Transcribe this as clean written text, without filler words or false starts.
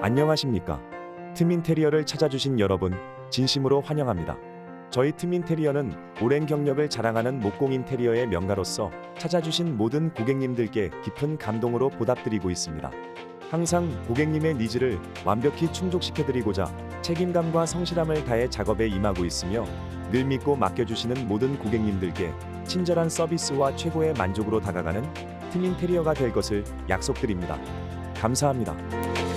안녕하십니까. 틈인테리어를 찾아주신 여러분, 진심으로 환영합니다. 저희 틈인테리어는 오랜 경력을 자랑하는 목공 인테리어의 명가로서 찾아주신 모든 고객님들께 깊은 감동으로 보답드리고 있습니다. 항상 고객님의 니즈를 완벽히 충족시켜드리고자 책임감과 성실함을 다해 작업에 임하고 있으며 늘 믿고 맡겨주시는 모든 고객님들께 친절한 서비스와 최고의 만족으로 다가가는 틈인테리어가 될 것을 약속드립니다. 감사합니다.